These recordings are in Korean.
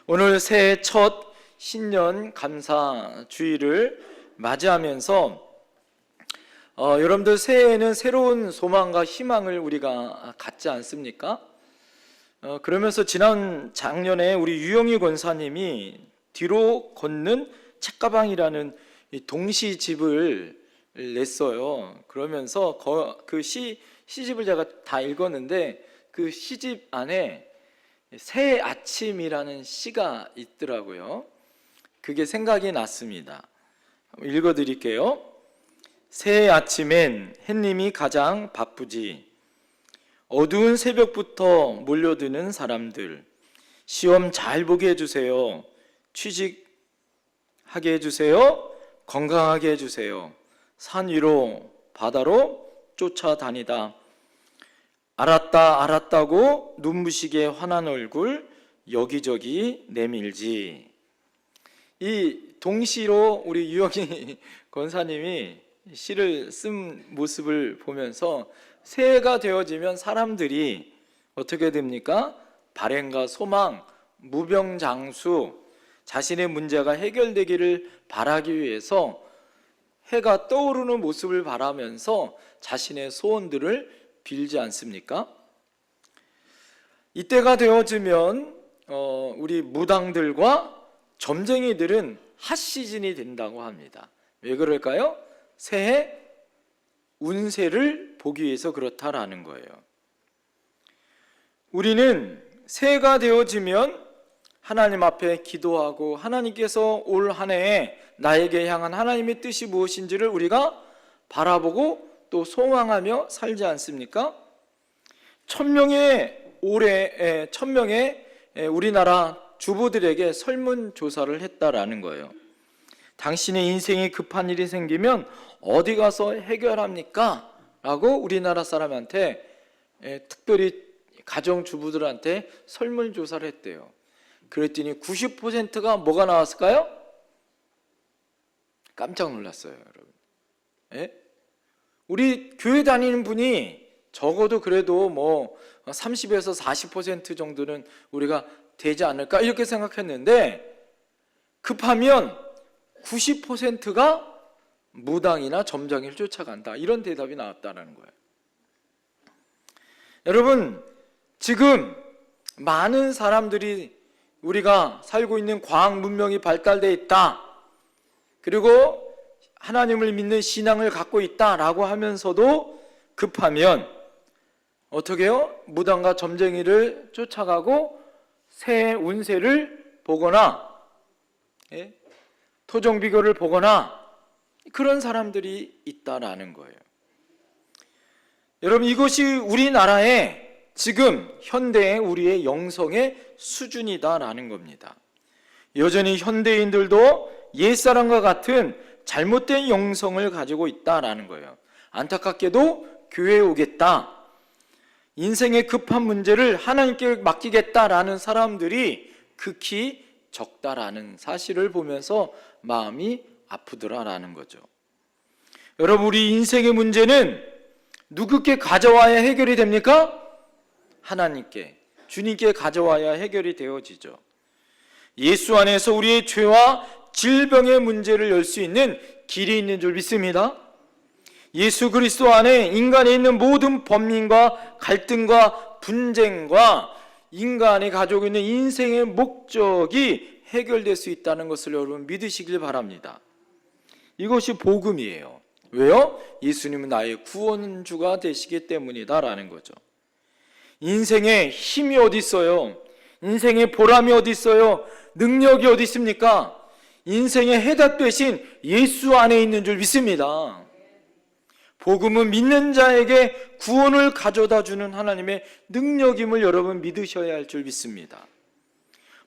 오늘 새해 첫 신년 감사 주일을 맞이하면서 여러분들 새해에는 새로운 소망과 희망을 우리가 갖지 않습니까? 그러면서 지난 작년에 우리 유영희 권사님이 뒤로 걷는 책가방이라는 이 동시집을 냈어요. 그러면서 그 시집을 제가 다 읽었는데 그 시집 안에 새 아침이라는 시가 있더라고요. 그게 생각이 났습니다. 읽어드릴게요. 새 아침엔 햇님이 가장 바쁘지. 어두운 새벽부터 몰려드는 사람들. 시험 잘 보게 해주세요. 취직하게 해주세요. 건강하게 해주세요. 산 위로 바다로 쫓아다니다. 알았다고 눈부시게 환한 얼굴 여기저기 내밀지. 이 동시로 우리 유영희 권사님이 시를 쓴 모습을 보면서 새해가 되어지면 사람들이 어떻게 됩니까? 발행과 소망, 무병장수, 자신의 문제가 해결되기를 바라기 위해서 해가 떠오르는 모습을 바라면서 자신의 소원들을 빌지 않습니까? 이때가 되어지면 우리 무당들과 점쟁이들은 핫시즌이 된다고 합니다. 왜 그럴까요? 새해 운세를 보기 위해서 그렇다라는 거예요. 우리는 새해가 되어지면 하나님 앞에 기도하고 하나님께서 올 한 해에 나에게 향한 하나님의 뜻이 무엇인지를 우리가 바라보고 또 소망하며 살지 않습니까? 1000명의 우리나라 주부들에게 설문조사를 했다라는 거예요. 당신의 인생에 급한 일이 생기면 어디 가서 해결합니까? 라고 우리나라 사람한테, 특별히 가정주부들한테 설문조사를 했대요. 그랬더니 90%가 뭐가 나왔을까요? 깜짝 놀랐어요, 여러분. 예? 우리 교회 다니는 분이 적어도 그래도 뭐 30에서 40% 정도는 우리가 되지 않을까 이렇게 생각했는데 급하면 90%가 무당이나 점장이를 쫓아간다, 이런 대답이 나왔다는 거예요. 여러분, 지금 많은 사람들이 우리가 살고 있는 과학 문명이 발달되어 있다, 그리고 하나님을 믿는 신앙을 갖고 있다라고 하면서도 급하면 어떻게 해요? 무당과 점쟁이를 쫓아가고 새 운세를 보거나 토종비교를 보거나 그런 사람들이 있다라는 거예요. 여러분, 이것이 우리나라의 지금 현대의 우리의 영성의 수준이다라는 겁니다. 여전히 현대인들도 옛사람과 같은 잘못된 영성을 가지고 있다라는 거예요. 안타깝게도 교회에 오겠다, 인생의 급한 문제를 하나님께 맡기겠다라는 사람들이 극히 적다라는 사실을 보면서 마음이 아프더라라는 거죠. 여러분, 우리 인생의 문제는 누구께 가져와야 해결이 됩니까? 하나님께, 주님께 가져와야 해결이 되어지죠. 예수 안에서 우리의 죄와 질병의 문제를 열 수 있는 길이 있는 줄 믿습니다. 예수 그리스도 안에 인간에 있는 모든 범민과 갈등과 분쟁과 인간이 가지고 있는 인생의 목적이 해결될 수 있다는 것을 여러분 믿으시길 바랍니다. 이것이 복음이에요. 왜요? 예수님은 나의 구원주가 되시기 때문이다라는 거죠. 인생에 힘이 어디 있어요? 인생의 보람이 어디 있어요? 능력이 어디 있습니까? 인생의 해답 되신 예수 안에 있는 줄 믿습니다. 복음은 믿는 자에게 구원을 가져다 주는 하나님의 능력임을 여러분 믿으셔야 할 줄 믿습니다.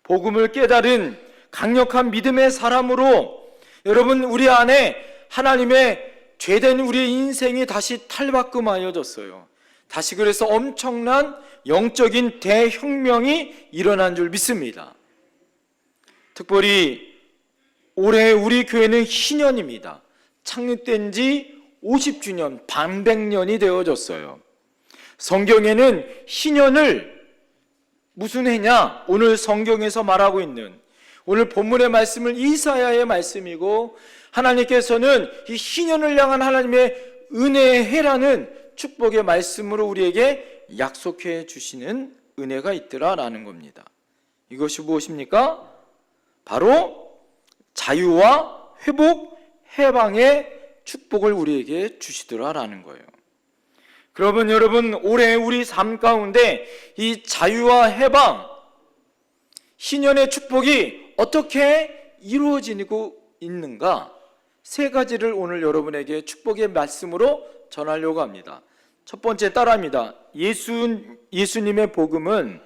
복음을 깨달은 강력한 믿음의 사람으로 여러분, 우리 안에 하나님의 죄된 우리의 인생이 다시 탈바꿈하여졌어요. 다시 그래서 엄청난 영적인 대혁명이 일어난 줄 믿습니다. 특별히 올해 우리 교회는 희년입니다. 창립된 지 50주년, 반백년이 되어졌어요. 성경에는 희년을 무슨 해냐? 오늘 성경에서 말하고 있는 오늘 본문의 말씀은 이사야의 말씀이고, 하나님께서는 이 희년을 향한 하나님의 은혜의 해라는 축복의 말씀으로 우리에게 약속해 주시는 은혜가 있더라라는 겁니다. 이것이 무엇입니까? 바로 자유와 회복, 해방의 축복을 우리에게 주시더라라는 거예요. 그러면 여러분, 올해 우리 삶 가운데 이 자유와 해방, 희년의 축복이 어떻게 이루어지고 있는가? 세 가지를 오늘 여러분에게 축복의 말씀으로 전하려고 합니다. 첫 번째, 따라합니다. 예수님의 복음은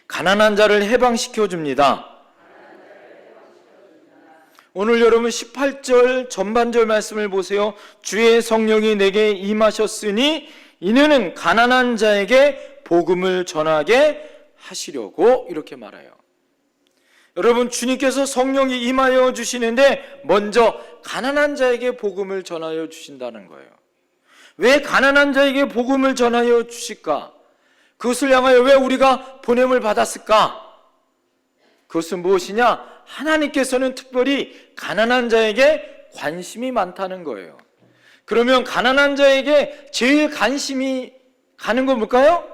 가난한 자를 해방시켜 줍니다. 오늘 여러분 18절 전반절 말씀을 보세요. 주의 성령이 내게 임하셨으니 이는 가난한 자에게 복음을 전하게 하시려고, 이렇게 말해요. 여러분, 주님께서 성령이 임하여 주시는데 먼저 가난한 자에게 복음을 전하여 주신다는 거예요. 왜 가난한 자에게 복음을 전하여 주실까? 그것을 향하여 왜 우리가 보냄을 받았을까? 그것은 무엇이냐? 하나님께서는 특별히 가난한 자에게 관심이 많다는 거예요. 그러면 가난한 자에게 제일 관심이 가는 건 뭘까요?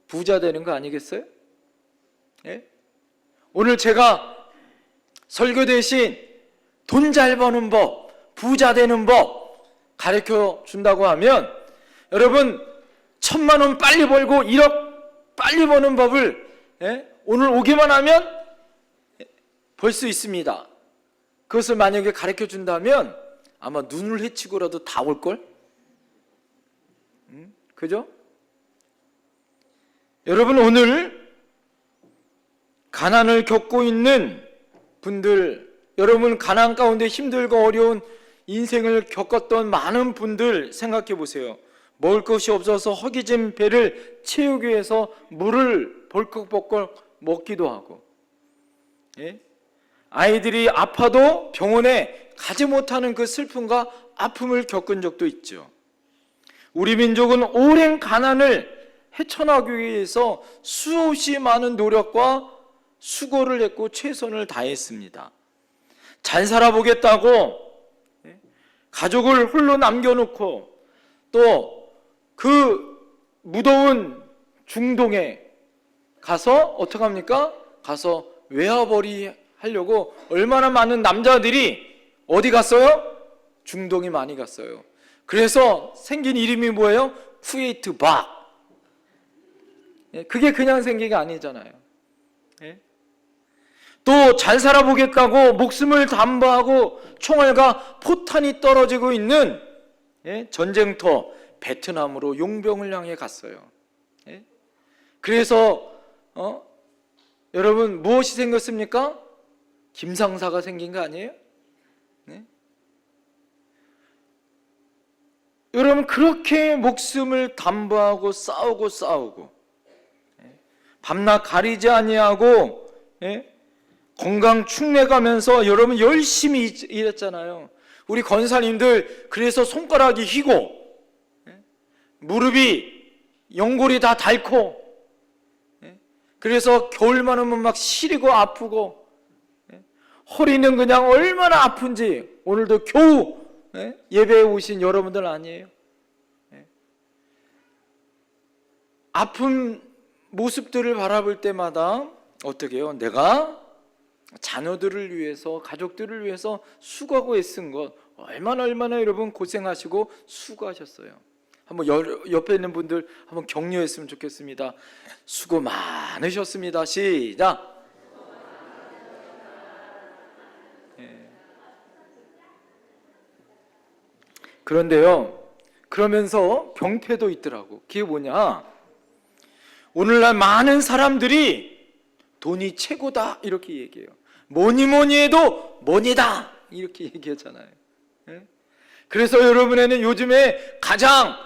부자 되는 거 아니겠어요? 예? 오늘 제가 설교 대신 돈 잘 버는 법, 부자 되는 법 가르쳐 준다고 하면, 여러분 1,000만 원 빨리 벌고 1억 빨리 버는 법을 오늘 오기만 하면 벌 수 있습니다. 그것을 만약에 가르쳐 준다면 아마 눈을 헤치고라도 다 올걸? 그죠? 여러분, 오늘 가난을 겪고 있는 분들, 여러분 가난 가운데 힘들고 어려운 인생을 겪었던 많은 분들 생각해 보세요. 먹을 것이 없어서 허기진 배를 채우기 위해서 물을 벌컥벌컥 먹기도 하고, 아이들이 아파도 병원에 가지 못하는 그 슬픔과 아픔을 겪은 적도 있죠. 우리 민족은 오랜 가난을 헤쳐나가기 위해서 수없이 많은 노력과 수고를 했고 최선을 다했습니다. 잘 살아보겠다고 가족을 홀로 남겨놓고 또 그 무더운 중동에 가서 어떻게 합니까? 가서 외화벌이 하려고 얼마나 많은 남자들이 어디 갔어요? 중동에 많이 갔어요. 그래서 생긴 이름이 뭐예요? 쿠웨이트 박. 그게 그냥 생긴 게 아니잖아요. 또 잘 살아보겠다고 목숨을 담보하고 총알과 포탄이 떨어지고 있는 전쟁터 베트남으로 용병을 향해 갔어요. 그래서 여러분 무엇이 생겼습니까? 김상사가 생긴 거 아니에요? 여러분 그렇게 목숨을 담보하고 싸우고 밤낮 가리지 아니하고 건강 축내가면서 여러분 열심히 일했잖아요. 우리 권사님들 그래서 손가락이 휘고 무릎이 연골이 다 닳고 그래서 겨울만 오면 막 시리고 아프고 허리는 그냥 얼마나 아픈지 오늘도 겨우 예배에 오신 여러분들 아니에요? 아픈 모습들을 바라볼 때마다 어떻게 해요? 내가 자녀들을 위해서 가족들을 위해서 수고하고 애쓴 것 얼마나 여러분 고생하시고 수고하셨어요. 한번 옆에 있는 분들 한번 격려했으면 좋겠습니다. 수고 많으셨습니다. 시작. 그런데요, 그러면서 병폐도 있더라고. 그게 뭐냐? 오늘날 많은 사람들이 돈이 최고다 이렇게 얘기해요. 뭐니 해도 money다 이렇게 얘기하잖아요. 그래서 여러분에는 요즘에 가장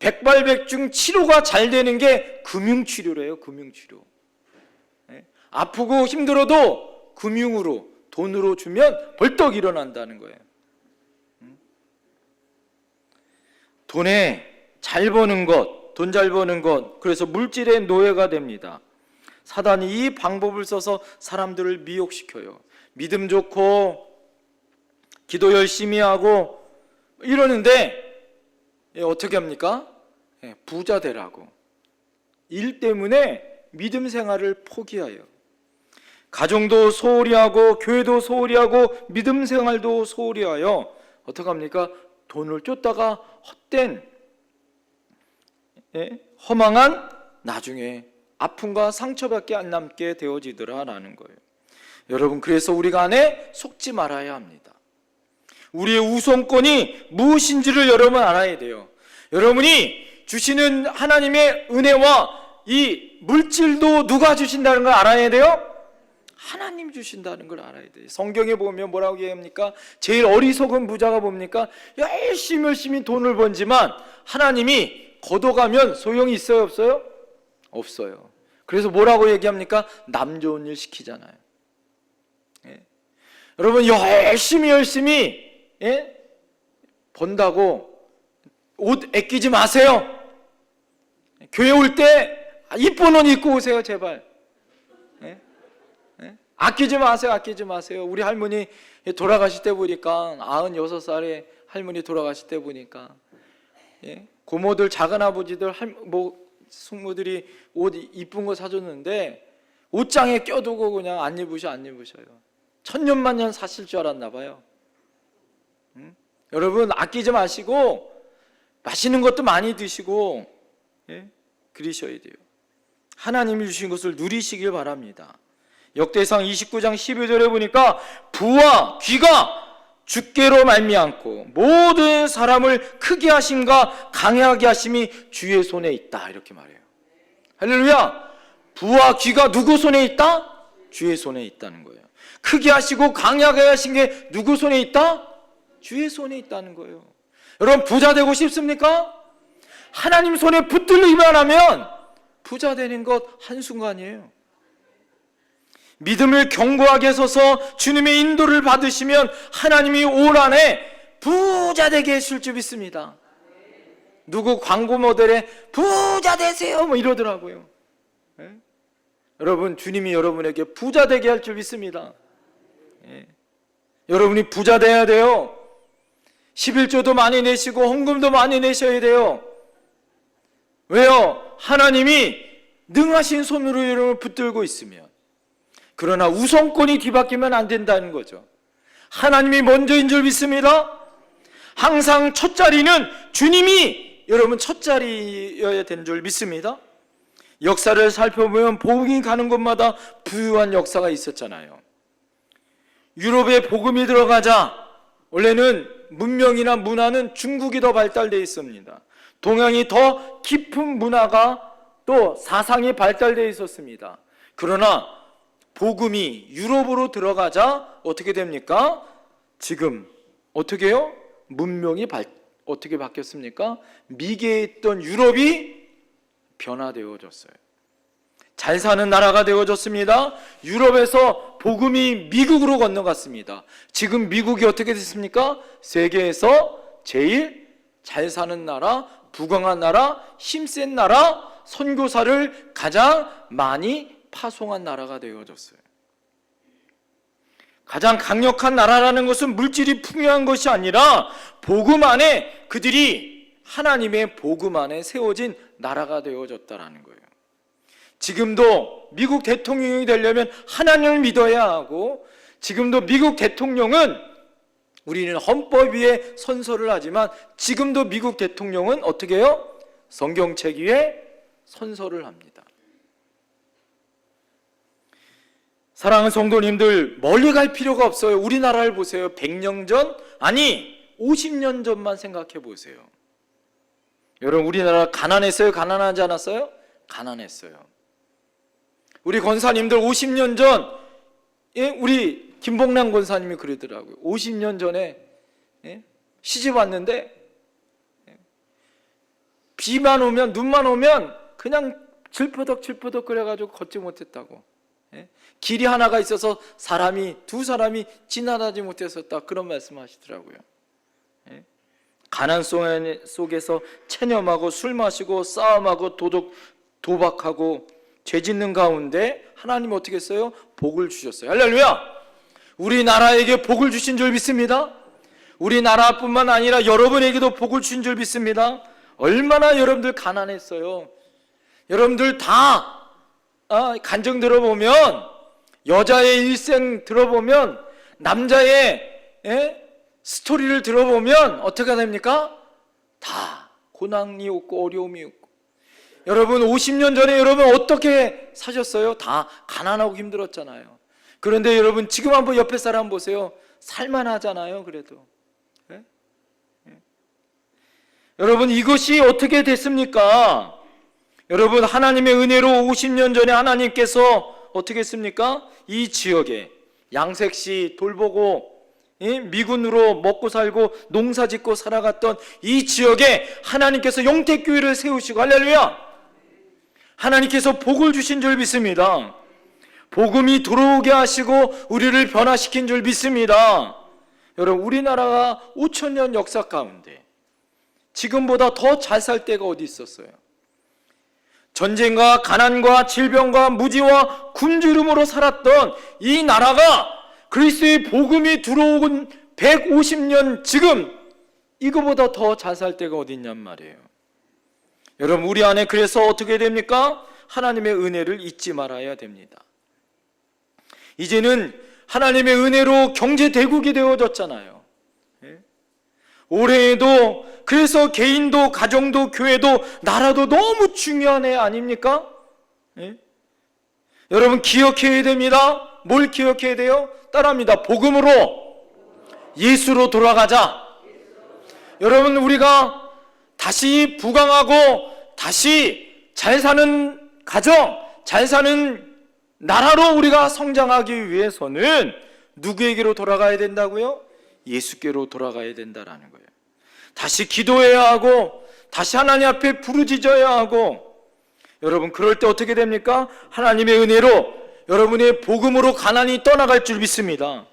백발백중 치료가 잘 되는 게 금융치료래요. 금융치료. 아프고 힘들어도 금융으로 돈으로 주면 벌떡 일어난다는 거예요. 돈에 잘 버는 것, 돈 잘 버는 것, 그래서 물질의 노예가 됩니다. 사단이 이 방법을 써서 사람들을 미혹시켜요. 믿음 좋고 기도 열심히 하고 이러는데 어떻게 합니까? 부자 되라고. 일 때문에 믿음 생활을 포기해요. 가정도 소홀히 하고 교회도 소홀히 하고 믿음 생활도 소홀히 하여 어떻게 합니까? 돈을 쫓다가 헛된 허망한 나중에 아픔과 상처밖에 안 남게 되어지더라라는 거예요. 여러분, 그래서 우리가 안에 속지 말아야 합니다. 우리의 우선권이 무엇인지를 여러분 알아야 돼요. 여러분이 주시는 하나님의 은혜와 이 물질도 누가 주신다는 걸 알아야 돼요? 하나님 주신다는 걸 알아야 돼요. 성경에 보면 뭐라고 얘기합니까? 제일 어리석은 부자가 뭡니까? 열심히 돈을 번지만 하나님이 걷어가면 소용이 있어요, 없어요? 없어요. 그래서 뭐라고 얘기합니까? 남 좋은 일 시키잖아요. 여러분, 열심히 번다고 옷 아끼지 마세요. 교회 올 때 이쁜 옷 입고 오세요, 제발. 아끼지 마세요. 우리 할머니 돌아가실 때 보니까 96살에 할머니 돌아가실 때 보니까 고모들, 작은아버지들, 숙모들이 옷 이쁜 거 사줬는데 옷장에 껴두고 그냥 안 입으셔요. 천년만년 사실 줄 알았나 봐요. 여러분, 아끼지 마시고 맛있는 것도 많이 드시고 그러셔야 돼요. 하나님이 주신 것을 누리시길 바랍니다. 역대상 29장 12절에 보니까 부와 귀가 주께로 말미암고 모든 사람을 크게 하심과 강하게 하심이 주의 손에 있다, 이렇게 말해요. 할렐루야. 부와 귀가 누구 손에 있다? 주의 손에 있다는 거예요. 크게 하시고 강하게 하신 게 누구 손에 있다? 주의 손에 있다는 거예요. 여러분, 부자 되고 싶습니까? 하나님 손에 붙들기만 하면 부자 되는 것 한순간이에요. 믿음을 견고하게 서서 주님의 인도를 받으시면 하나님이 올 한해 부자 되게 해줄 줄 믿습니다. 누구 광고 모델에 부자 되세요 뭐 이러더라고요. 여러분, 주님이 여러분에게 부자 되게 할 줄 믿습니다. 여러분이 부자 돼야 돼요. 11조도 많이 내시고 헌금도 많이 내셔야 돼요. 왜요? 하나님이 능하신 손으로 여러분을 붙들고 있으면. 그러나 우선권이 뒤바뀌면 안 된다는 거죠. 하나님이 먼저인 줄 믿습니다. 항상 첫 자리는 주님이 여러분 첫 자리여야 되는 줄 믿습니다. 역사를 살펴보면 복음이 가는 곳마다 부유한 역사가 있었잖아요. 유럽에 복음이 들어가자 원래는 문명이나 문화는 중국이 더 발달되어 있습니다. 동양이 더 깊은 문화가 또 사상이 발달되어 있었습니다. 그러나 복음이 유럽으로 들어가자 어떻게 됩니까? 지금 어떻게 해요? 문명이 어떻게 바뀌었습니까? 미개에 있던 유럽이 변화되어졌어요. 잘 사는 나라가 되어졌습니다. 유럽에서 복음이 미국으로 건너갔습니다. 지금 미국이 어떻게 됐습니까? 세계에서 제일 잘 사는 나라, 부강한 나라, 힘센 나라, 선교사를 가장 많이 파송한 나라가 되어졌어요. 가장 강력한 나라라는 것은 물질이 풍요한 것이 아니라 복음 안에 그들이 하나님의 복음 안에 세워진 나라가 되어졌다라는 거예요. 지금도 미국 대통령이 되려면 하나님을 믿어야 하고, 지금도 미국 대통령은 우리는 헌법 위에 선서를 하지만 지금도 미국 대통령은 어떻게 해요? 성경책 위에 선서를 합니다. 사랑하는 성도님들, 멀리 갈 필요가 없어요. 우리나라를 보세요. 100년 전, 아니 50년 전만 생각해 보세요. 여러분, 우리나라 가난했어요? 가난하지 않았어요? 가난했어요. 우리 권사님들 50년 전, 우리 김봉남 권사님이 그러더라고요. 50년 전에 시집 왔는데 비만 오면, 눈만 오면 그냥 질퍼덕 그래가지고 걷지 못했다고. 길이 하나가 있어서 두 사람이 지나가지 못했었다, 그런 말씀 하시더라고요. 가난 속에서 체념하고 술 마시고 싸움하고 도박하고 죄 짓는 가운데 하나님 어떻게 했어요? 복을 주셨어요. 할렐루야! 우리나라에게 복을 주신 줄 믿습니다. 우리나라뿐만 아니라 여러분에게도 복을 주신 줄 믿습니다. 얼마나 여러분들 가난했어요. 여러분들 다 간증 들어보면, 여자의 일생 들어보면, 남자의 스토리를 들어보면 어떻게 됩니까? 다 고난이 없고 어려움이 없고. 여러분 50년 전에 여러분 어떻게 사셨어요? 다 가난하고 힘들었잖아요. 그런데 여러분 지금 한번 옆에 사람 보세요. 살만하잖아요. 그래도 여러분 이것이 어떻게 됐습니까? 여러분 하나님의 은혜로 50년 전에 하나님께서 어떻게 했습니까? 이 지역에 양색시 돌보고 미군으로 먹고 살고 농사 짓고 살아갔던 이 지역에 하나님께서 영택교회를 세우시고, 할렐루야! 하나님께서 복을 주신 줄 믿습니다. 복음이 들어오게 하시고 우리를 변화시킨 줄 믿습니다. 여러분 우리나라가 5,000년 역사 가운데 지금보다 더 잘 살 때가 어디 있었어요? 전쟁과 가난과 질병과 무지와 굶주림으로 살았던 이 나라가 그리스도의 복음이 들어온 150년 지금 이거보다 더 잘 살 때가 어디 있냔 말이에요. 여러분 우리 안에 그래서 어떻게 됩니까? 하나님의 은혜를 잊지 말아야 됩니다. 이제는 하나님의 은혜로 경제대국이 되어졌잖아요. 올해에도 그래서 개인도 가정도 교회도 나라도 너무 중요한 해 아닙니까? 여러분 기억해야 됩니다. 뭘 기억해야 돼요? 따라합니다. 복음으로 예수로 돌아가자. 여러분 우리가 다시 부강하고 다시 잘 사는 가정, 잘 사는 나라로 우리가 성장하기 위해서는 누구에게로 돌아가야 된다고요? 예수께로 돌아가야 된다라는 거예요. 다시 기도해야 하고 다시 하나님 앞에 부르짖어야 하고, 여러분 그럴 때 어떻게 됩니까? 하나님의 은혜로 여러분의 복음으로 가난이 떠나갈 줄 믿습니다.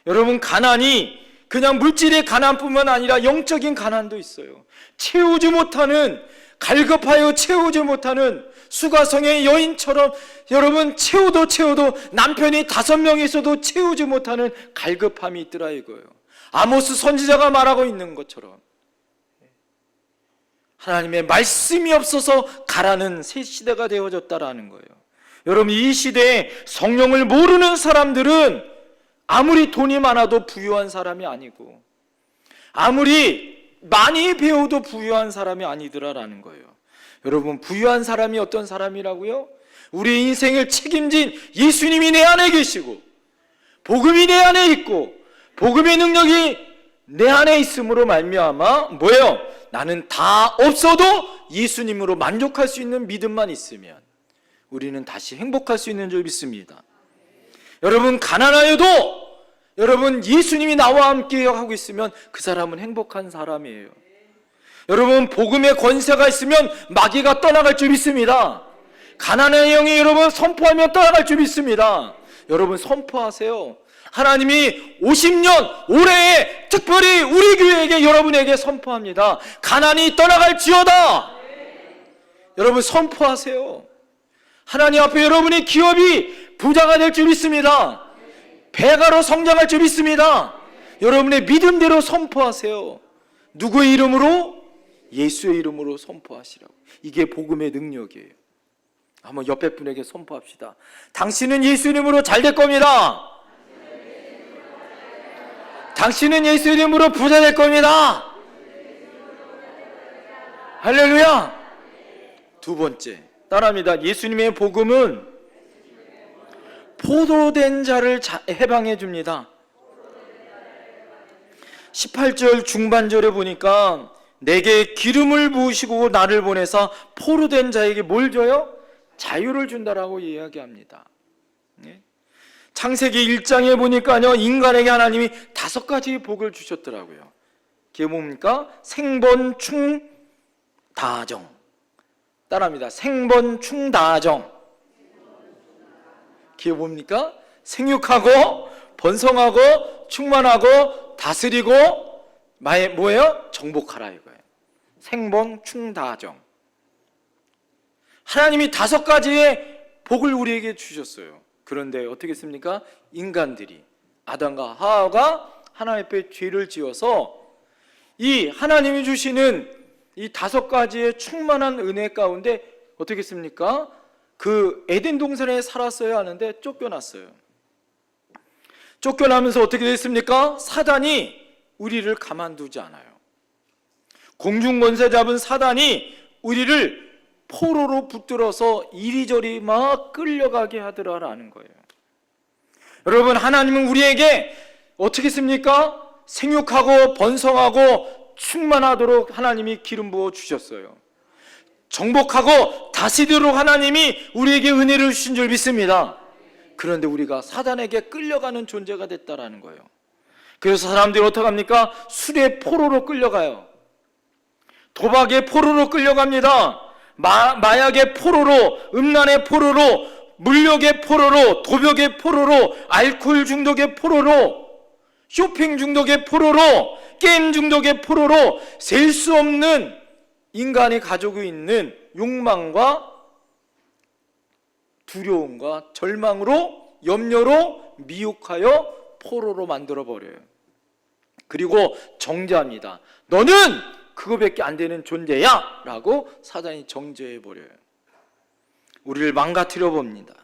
여러분 가난이 그냥 물질의 가난뿐만 아니라 영적인 가난도 있어요. 채우지 못하는, 갈급하여 채우지 못하는 수가성의 여인처럼 여러분 채워도 남편이 5명 있어도 채우지 못하는 갈급함이 있더라 이거예요. 아모스 선지자가 말하고 있는 것처럼 하나님의 말씀이 없어서 가라는 새 시대가 되어졌다라는 거예요. 여러분 이 시대에 성령을 모르는 사람들은 아무리 돈이 많아도 부유한 사람이 아니고 아무리 많이 배워도 부유한 사람이 아니더라라는 거예요. 여러분 부유한 사람이 어떤 사람이라고요? 우리 인생을 책임진 예수님이 내 안에 계시고 복음이 내 안에 있고 복음의 능력이 내 안에 있음으로 말미암아 뭐예요? 나는 다 없어도 예수님으로 만족할 수 있는 믿음만 있으면 우리는 다시 행복할 수 있는 줄 믿습니다. 여러분 가난하여도 여러분 예수님이 나와 함께 하고 있으면 그 사람은 행복한 사람이에요. 여러분 복음의 권세가 있으면 마귀가 떠나갈 줄 믿습니다. 가난의 영이 여러분 선포하면 떠나갈 줄 믿습니다. 여러분 선포하세요. 하나님이 50년 올해에 특별히 우리 교회에게 여러분에게 선포합니다. 가난이 떠나갈지어다. 여러분 선포하세요. 하나님 앞에 여러분의 기업이 부자가 될 줄 믿습니다. 배가로 성장할 줄 믿습니다. 여러분의 믿음대로 선포하세요. 누구의 이름으로? 예수의 이름으로 선포하시라고. 이게 복음의 능력이에요. 한번 옆에 분에게 선포합시다. 당신은 예수 이름으로 잘 될 겁니다. 당신은 예수 이름으로 부자 될 겁니다. 할렐루야. 두 번째 따라합니다. 예수님의 복음은 포도된 자를 해방해 줍니다. 18절 중반절에 보니까 내게 기름을 부으시고 나를 보내사 포로된 자에게 뭘 줘요? 자유를 준다라고 이야기합니다. 창세기 1장에 보니까요 인간에게 하나님이 5가지 복을 주셨더라고요. 그게 뭡니까? 생번충 다정. 따라합니다. 생번충 다정. 그게 뭡니까? 생육하고 번성하고 충만하고 다스리고 뭐예요? 정복하라 이거예요. 생본 충다정. 하나님이 5가지의 복을 우리에게 주셨어요. 그런데 어떻게 했습니까? 인간들이, 아담과 하와가 하나님 앞에 죄를 지어서 이 하나님이 주시는 이 5가지의 충만한 은혜 가운데 어떻게 했습니까? 그 에덴 동산에 살았어야 하는데 쫓겨났어요. 쫓겨나면서 어떻게 됐습니까? 사단이 우리를 가만두지 않아요. 공중권세 잡은 사단이 우리를 포로로 붙들어서 이리저리 막 끌려가게 하더라라는 거예요. 여러분, 하나님은 우리에게 어떻게 했습니까? 생육하고 번성하고 충만하도록 하나님이 기름 부어 주셨어요. 정복하고 다스리도록 하나님이 우리에게 은혜를 주신 줄 믿습니다. 그런데 우리가 사단에게 끌려가는 존재가 됐다라는 거예요. 그래서 사람들이 어떻게 합니까? 술의 포로로 끌려가요. 도박의 포로로 끌려갑니다. 마약의 포로로, 음란의 포로로, 물욕의 포로로, 도벽의 포로로, 알코올 중독의 포로로, 쇼핑 중독의 포로로, 게임 중독의 포로로, 셀 수 없는 인간이 가지고 있는 욕망과 두려움과 절망으로, 염려로 미혹하여 포로로 만들어버려요. 그리고 정죄합니다. 너는 그거밖에 안 되는 존재야 라고 사단이 정죄해버려요. 우리를 망가뜨려 봅니다.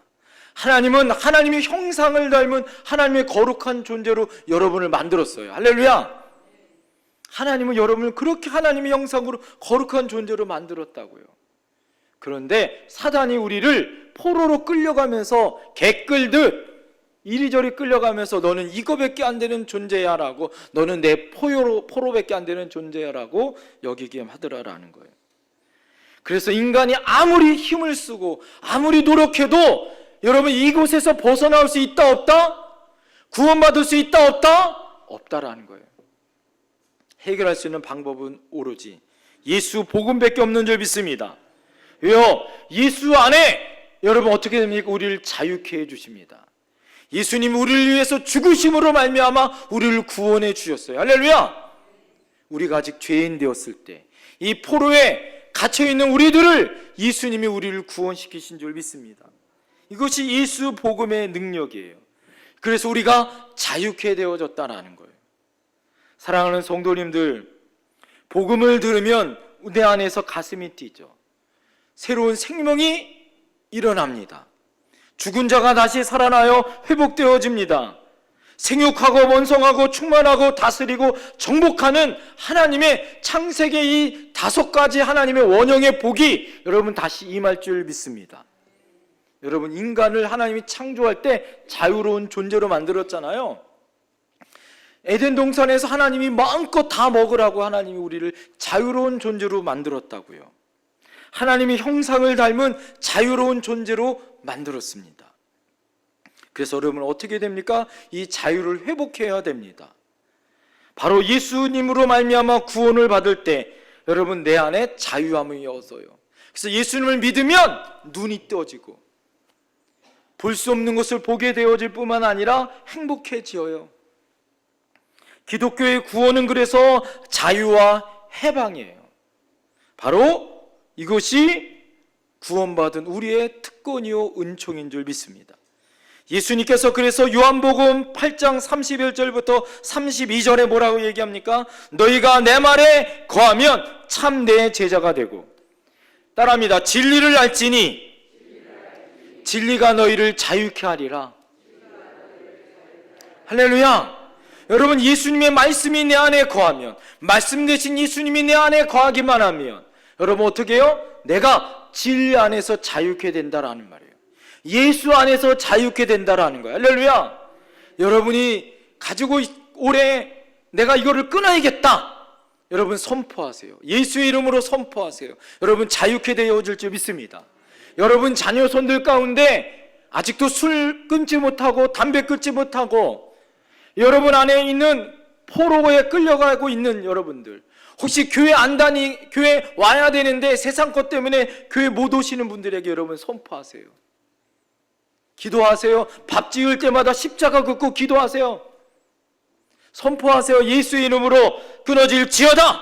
하나님은 하나님의 형상을 닮은 하나님의 거룩한 존재로 여러분을 만들었어요. 할렐루야. 하나님은 여러분을 그렇게 하나님의 형상으로 거룩한 존재로 만들었다고요. 그런데 사단이 우리를 포로로 끌려가면서 개끌듯 이리저리 끌려가면서 너는 이거밖에 안 되는 존재야 라고, 너는 내 포로밖에 안 되는 존재야 라고 여기게 하더라라는 거예요. 그래서 인간이 아무리 힘을 쓰고 아무리 노력해도 여러분 이곳에서 벗어나올 수 있다 없다? 구원받을 수 있다 없다? 없다라는 거예요. 해결할 수 있는 방법은 오로지 예수 복음밖에 없는 줄 믿습니다. 왜요? 예수 안에 여러분 어떻게 됩니까? 우리를 자유케 해주십니다. 예수님이 우리를 위해서 죽으심으로 말미암아 우리를 구원해 주셨어요. 할렐루야. 우리가 아직 죄인 되었을 때 이 포로에 갇혀있는 우리들을 예수님이 우리를 구원시키신 줄 믿습니다. 이것이 예수 복음의 능력이에요. 그래서 우리가 자유케 되어졌다는 거예요. 사랑하는 성도님들, 복음을 들으면 내 안에서 가슴이 뛰죠. 새로운 생명이 일어납니다. 죽은 자가 다시 살아나요 회복되어집니다. 생육하고 번성하고 충만하고 다스리고 정복하는 하나님의 창세기 이 5가지 하나님의 원형의 복이 여러분 다시 임할 줄 믿습니다. 여러분, 인간을 하나님이 창조할 때 자유로운 존재로 만들었잖아요. 에덴 동산에서 하나님이 마음껏 다 먹으라고 하나님이 우리를 자유로운 존재로 만들었다고요. 하나님의 형상을 닮은 자유로운 존재로 만들었습니다. 그래서 여러분 어떻게 됩니까? 이 자유를 회복해야 됩니다. 바로 예수님으로 말미암아 구원을 받을 때 여러분 내 안에 자유함이 어서요. 그래서 예수님을 믿으면 눈이 떠지고 볼 수 없는 것을 보게 되어질 뿐만 아니라 행복해져요. 기독교의 구원은 그래서 자유와 해방이에요. 바로 이것이 구원받은 우리의 특권이요 은총인 줄 믿습니다. 예수님께서 그래서 요한복음 8장 31절부터 32절에 뭐라고 얘기합니까? 너희가 내 말에 거하면 참 내 제자가 되고, 따라합니다. 진리를 알지니 진리가 너희를 자유케 하리라. 할렐루야. 여러분, 예수님의 말씀이 내 안에 거하면, 말씀 대신 예수님이 내 안에 거하기만 하면 여러분 어떻게 해요? 내가 진리 안에서 자유케 된다라는 말이에요. 예수 안에서 자유케 된다라는 거예요. 할렐루야. 여러분이 가지고 올해 내가 이거를 끊어야겠다, 여러분 선포하세요. 예수의 이름으로 선포하세요. 여러분 자유케 되어질 줄 믿습니다. 여러분 자녀 손들 가운데 아직도 술 끊지 못하고 담배 끊지 못하고 여러분 안에 있는 포로에 끌려가고 있는 여러분들, 혹시 교회 교회 와야 되는데 세상 것 때문에 교회 못 오시는 분들에게 여러분 선포하세요. 기도하세요. 밥 지을 때마다 십자가 긋고 기도하세요. 선포하세요. 예수의 이름으로 끊어질지어다.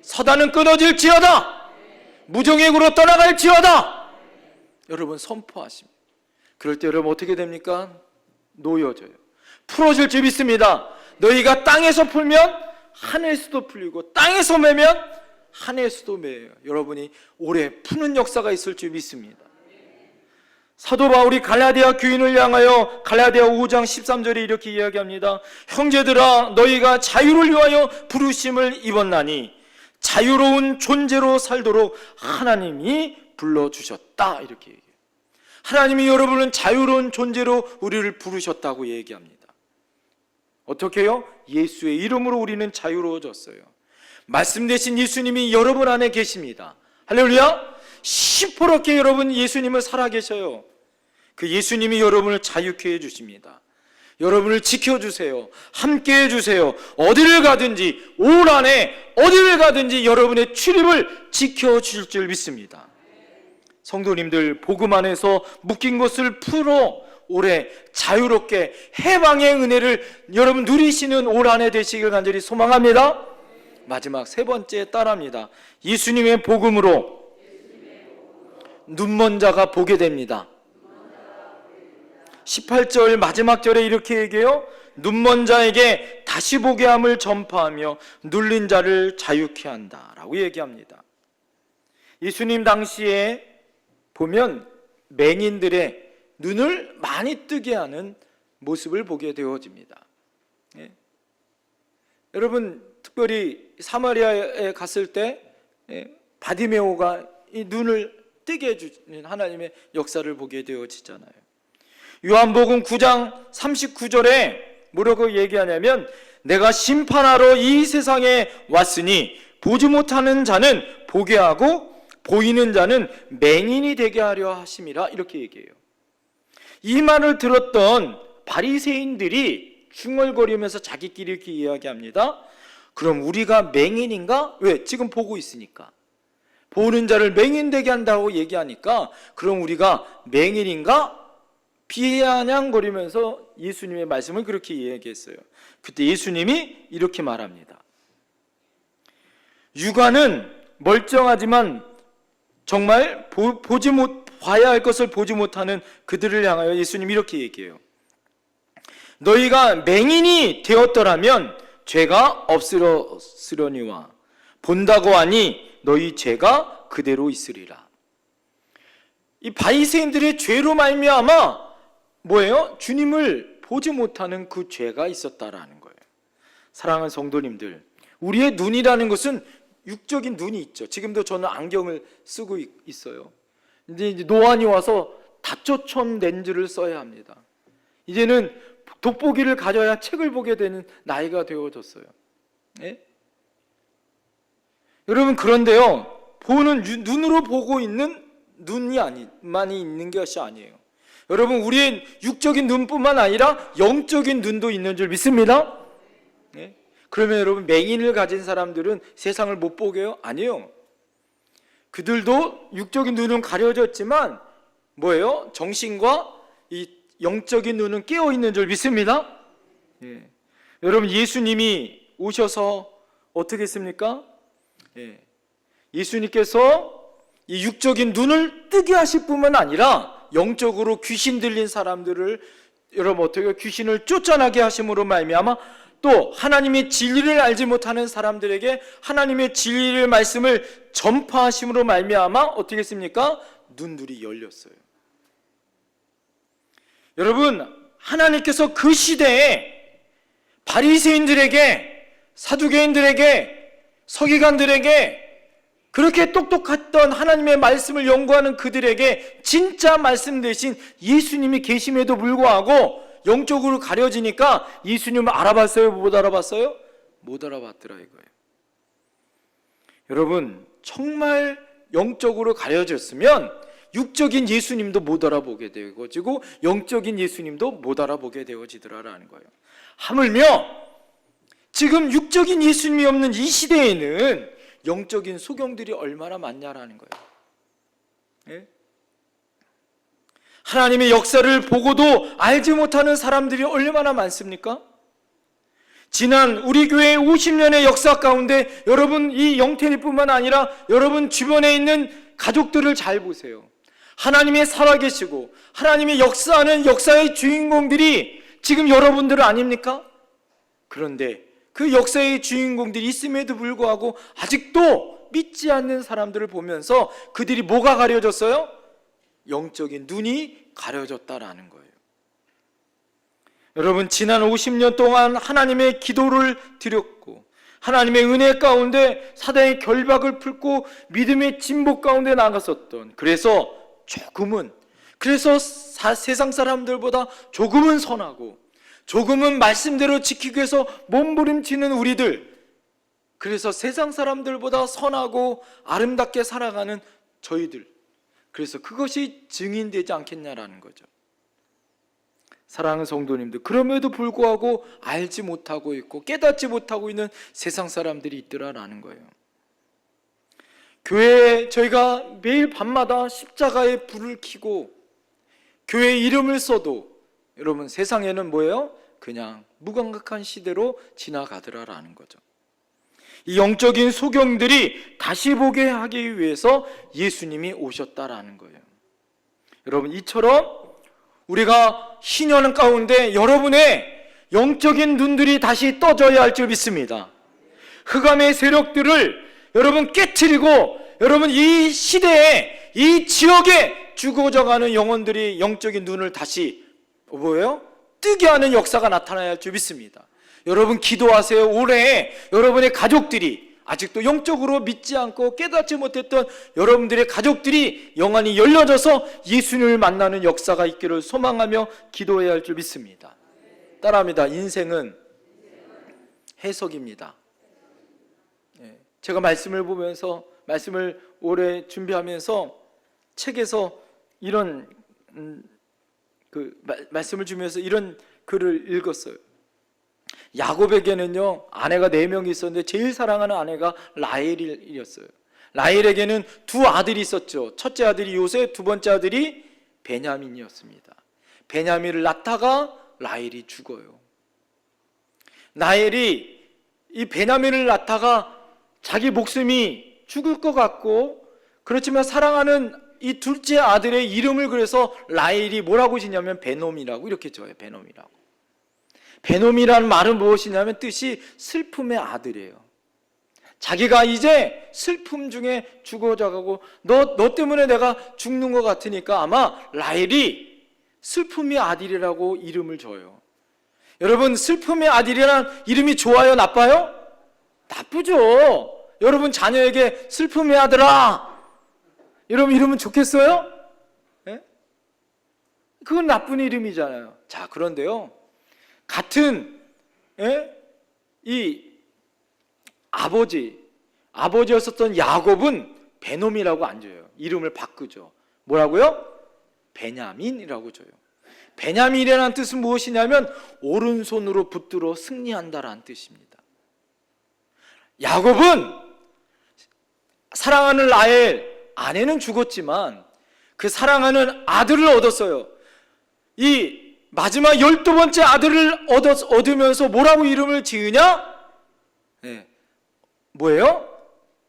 사단은 끊어질지어다. 무정액으로 떠나갈지어다. 여러분 선포하십니다. 그럴 때 여러분 어떻게 됩니까? 놓여져요. 풀어질 줄 믿습니다. 너희가 땅에서 풀면 하늘에서도 풀리고 땅에서 매면 하늘에서도 매요. 여러분이 오래 푸는 역사가 있을 줄 믿습니다. 사도 바울이 갈라디아 교인을 향하여 갈라디아 5장 13절에 이렇게 이야기합니다. 형제들아 너희가 자유를 위하여 부르심을 입었나니 자유로운 존재로 살도록 하나님이 불러주셨다. 이렇게 얘기해요. 하나님이 여러분은 자유로운 존재로 우리를 부르셨다고 얘기합니다. 어떻게 해요? 예수의 이름으로 우리는 자유로워졌어요. 말씀 되신 예수님이 여러분 안에 계십니다. 할렐루야! 시퍼렇게 여러분 예수님을 살아계셔요. 그 예수님이 여러분을 자유케 해주십니다. 여러분을 지켜주세요. 함께 해주세요. 어디를 가든지 올 안에 어디를 가든지 여러분의 출입을 지켜줄 줄 믿습니다. 성도님들 복음 안에서 묶인 것을 풀어 올해 자유롭게 해방의 은혜를 여러분 누리시는 올 한해 되시길 간절히 소망합니다. 마지막 세 번째 따라합니다. 예수님의 복음으로 눈먼 자가 보게 됩니다. 18절 마지막 절에 이렇게 얘기해요. 눈먼 자에게 다시 보게 함을 전파하며 눌린 자를 자유케 한다 라고 얘기합니다. 예수님 당시에 보면 맹인들의 눈을 많이 뜨게 하는 모습을 보게 되어집니다. 예. 여러분 특별히 사마리아에 갔을 때 바디메오가 이 눈을 뜨게 해주는 하나님의 역사를 보게 되어지잖아요. 요한복음 9장 39절에 뭐라고 얘기하냐면 내가 심판하러 이 세상에 왔으니 보지 못하는 자는 보게 하고 보이는 자는 맹인이 되게 하려 하심이라 이렇게 얘기해요. 이 말을 들었던 바리새인들이 중얼거리면서 자기끼리 이렇게 이야기합니다. 그럼 우리가 맹인인가? 왜? 지금 보고 있으니까. 보는 자를 맹인 되게 한다고 얘기하니까 그럼 우리가 맹인인가? 비아냥거리면서 예수님의 말씀을 그렇게 이야기했어요. 그때 예수님이 이렇게 말합니다. 육안은 멀쩡하지만 정말 봐야 할 것을 보지 못하는 그들을 향하여 예수님이 이렇게 얘기해요. 너희가 맹인이 되었더라면 죄가 없으려니와 본다고 하니 너희 죄가 그대로 있으리라. 이 바리새인들의 죄로 말미암아 뭐예요? 주님을 보지 못하는 그 죄가 있었다라는 거예요. 사랑하는 성도님들, 우리의 눈이라는 것은 육적인 눈이 있죠. 지금도 저는 안경을 쓰고 있어요. 이제 노안이 와서 다초점 렌즈를 써야 합니다. 이제는 돋보기를 가져야 책을 보게 되는 나이가 되어졌어요. 네? 여러분 그런데요, 눈으로 보고 있는 눈이 많이 있는 것이 아니에요. 여러분 우리의 육적인 눈뿐만 아니라 영적인 눈도 있는 줄 믿습니다. 네? 그러면 여러분 맹인을 가진 사람들은 세상을 못 보게요? 아니에요. 그들도 육적인 눈은 가려졌지만 뭐예요? 정신과 이 영적인 눈은 깨어 있는 줄 믿습니다. 예. 여러분 예수님이 오셔서 어떻게 했습니까? 예. 예수님께서 이 육적인 눈을 뜨게 하실 뿐만 아니라 영적으로 귀신 들린 사람들을 여러분 어떻게 귀신을 쫓아나게 하심으로 말미암아 또 하나님의 진리를 알지 못하는 사람들에게 하나님의 진리를 말씀을 전파하심으로 말미암아 어떻게 했습니까? 눈들이 열렸어요. 여러분 하나님께서 그 시대에 바리새인들에게 사두개인들에게 서기관들에게 그렇게 똑똑했던 하나님의 말씀을 연구하는 그들에게 진짜 말씀 대신 예수님이 계심에도 불구하고 영적으로 가려지니까 예수님을 알아봤어요? 못 알아봤어요? 못 알아봤더라 이거예요. 여러분 정말 영적으로 가려졌으면 육적인 예수님도 못 알아보게 되어지고 영적인 예수님도 못 알아보게 되어지더라라는 거예요. 하물며 지금 육적인 예수님이 없는 이 시대에는 영적인 소경들이 얼마나 많냐라는 거예요. 예? 하나님의 역사를 보고도 알지 못하는 사람들이 얼마나 많습니까? 지난 우리 교회 50년의 역사 가운데 여러분 이 영태리뿐만 아니라 여러분 주변에 있는 가족들을 잘 보세요. 하나님이 살아계시고 하나님이 역사하는 역사의 주인공들이 지금 여러분들 아닙니까? 그런데 그 역사의 주인공들이 있음에도 불구하고 아직도 믿지 않는 사람들을 보면서 그들이 뭐가 가려졌어요? 영적인 눈이 가려졌다라는 거예요. 여러분 지난 50년 동안 하나님의 기도를 드렸고 하나님의 은혜 가운데 사단의 결박을 풀고 믿음의 진보 가운데 나갔었던, 그래서 세상 사람들보다 조금은 선하고 조금은 말씀대로 지키기 위해서 몸부림치는 우리들, 그래서 세상 사람들보다 선하고 아름답게 살아가는 저희들, 그래서 그것이 증인되지 않겠냐라는 거죠. 사랑하는 성도님들, 그럼에도 불구하고 알지 못하고 있고 깨닫지 못하고 있는 세상 사람들이 있더라라는 거예요. 교회에 저희가 매일 밤마다 십자가에 불을 켜고 교회 이름을 써도 여러분 세상에는 뭐예요? 그냥 무감각한 시대로 지나가더라라는 거죠. 이 영적인 소경들이 다시 보게 하기 위해서 예수님이 오셨다라는 거예요. 여러분 이처럼 우리가 신년 가운데 여러분의 영적인 눈들이 다시 떠져야 할 줄 믿습니다. 흑암의 세력들을 여러분 깨트리고 여러분 이 시대에 이 지역에 죽어져가는 영혼들이 영적인 눈을 다시 뜨게 하는 역사가 나타나야 할 줄 믿습니다. 여러분 기도하세요. 올해 여러분의 가족들이 아직도 영적으로 믿지 않고 깨닫지 못했던 여러분들의 가족들이 영안이 열려져서 예수님을 만나는 역사가 있기를 소망하며 기도해야 할 줄 믿습니다. 따라합니다. 인생은 해석입니다. 제가 말씀을 보면서 말씀을 오래 준비하면서 책에서 이런 말씀을 주면서 이런 글을 읽었어요. 야곱에게는요 아내가 4명이 있었는데 제일 사랑하는 아내가 라헬이었어요. 라헬에게는 2 아들이 있었죠. 첫째 아들이 요셉, 2번째 아들이 베냐민이었습니다. 베냐민을 낳다가 라헬이 죽어요. 라헬이 이 베냐민을 낳다가 자기 목숨이 죽을 것 같고 그렇지만 사랑하는 이 둘째 아들의 이름을 그래서 라헬이 뭐라고 지냐면 베놈이라고 이렇게 줘요. 베놈이라고. 베놈이라는 말은 무엇이냐면 뜻이 슬픔의 아들이에요. 자기가 이제 슬픔 중에 죽어져가고 너 때문에 내가 죽는 것 같으니까 아마 라헬이 슬픔의 아들이라고 이름을 줘요. 여러분 슬픔의 아들이라는 이름이 좋아요? 나빠요? 나쁘죠. 여러분 자녀에게 슬픔의 아들아 여러분 이러면 좋겠어요? 네? 그건 나쁜 이름이잖아요. 자 그런데요 같은 이 아버지였었던 야곱은 베놈이라고 안 줘요. 이름을 바꾸죠. 뭐라고요? 베냐민이라고 줘요. 베냐민이라는 뜻은 무엇이냐면 오른손으로 붙들어 승리한다라는 뜻입니다. 야곱은 사랑하는 라헬 아내는 죽었지만 그 사랑하는 아들을 얻었어요. 이 마지막 12번째 아들을 얻으면서 뭐라고 이름을 지으냐? 뭐예요?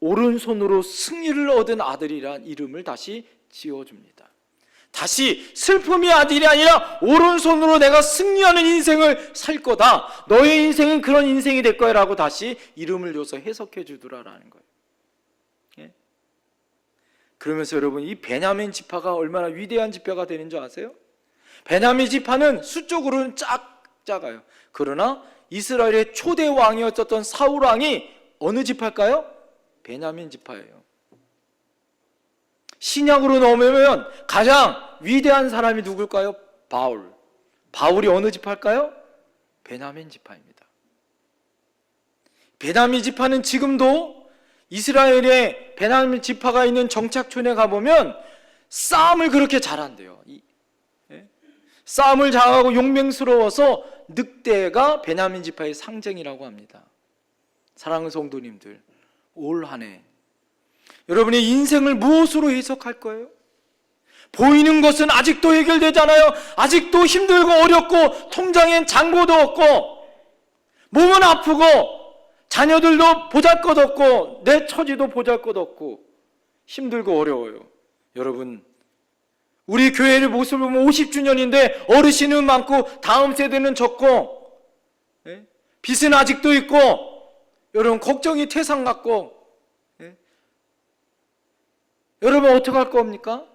오른손으로 승리를 얻은 아들이란 이름을 다시 지어줍니다. 다시 슬픔의 아들이 아니라 오른손으로 내가 승리하는 인생을 살 거다. 너의 인생은 그런 인생이 될 거야 라고 다시 이름을 줘서 해석해 주더라라는 거예요. 그러면서 여러분 이 베냐민 지파가 얼마나 위대한 지파가 되는 줄 아세요? 베냐민 지파는 수적으로는 작아요. 그러나 이스라엘의 초대 왕이었던 사울 왕이 어느 지파일까요? 베냐민 지파예요. 신약으로 넘으면 가장 위대한 사람이 누굴까요? 바울. 바울이 어느 지파일까요? 베냐민 지파입니다. 베냐민 지파는 지금도 이스라엘의 베냐민 지파가 있는 정착촌에 가보면 싸움을 그렇게 잘한대요. 싸움을 잘하고 용맹스러워서 늑대가 베냐민 지파의 상징이라고 합니다. 사랑하는 성도님들, 올 한 해 여러분의 인생을 무엇으로 해석할 거예요? 보이는 것은 아직도 해결되잖아요. 아직도 힘들고 어렵고 통장엔 잔고도 없고 몸은 아프고 자녀들도 보잘것없고 내 처지도 보잘것없고 힘들고 어려워요. 여러분, 우리 교회의 모습을 보면 50주년인데 어르신은 많고 다음 세대는 적고 빚은 아직도 있고 여러분 걱정이 태산 같고 여러분 어떻게 할 겁니까?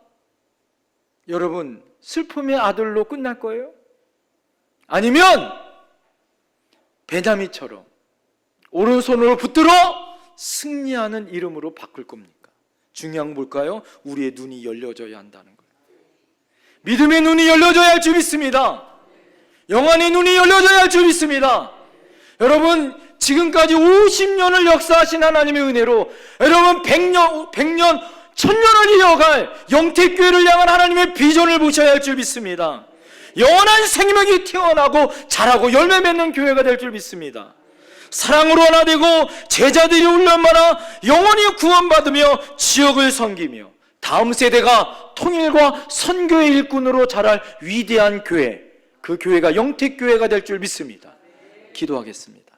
여러분 슬픔의 아들로 끝날 거예요? 아니면 베냐민처럼 오른손으로 붙들어 승리하는 이름으로 바꿀 겁니까? 중요한 건 뭘까요? 우리의 눈이 열려져야 한다는 거예요. 믿음의 눈이 열려져야 할 줄 믿습니다. 영안의 눈이 열려져야 할 줄 믿습니다. 여러분 지금까지 50년을 역사하신 하나님의 은혜로 여러분 100년, 1000년을 이어갈 영택교회를 향한 하나님의 비전을 보셔야 할 줄 믿습니다. 영원한 생명이 태어나고 자라고 열매 맺는 교회가 될 줄 믿습니다. 사랑으로 하나 되고 제자들이 훈련받아 영원히 구원받으며 지역을 섬기며 다음 세대가 통일과 선교의 일꾼으로 자랄 위대한 교회, 그 교회가 영택교회가 될 줄 믿습니다. 기도하겠습니다.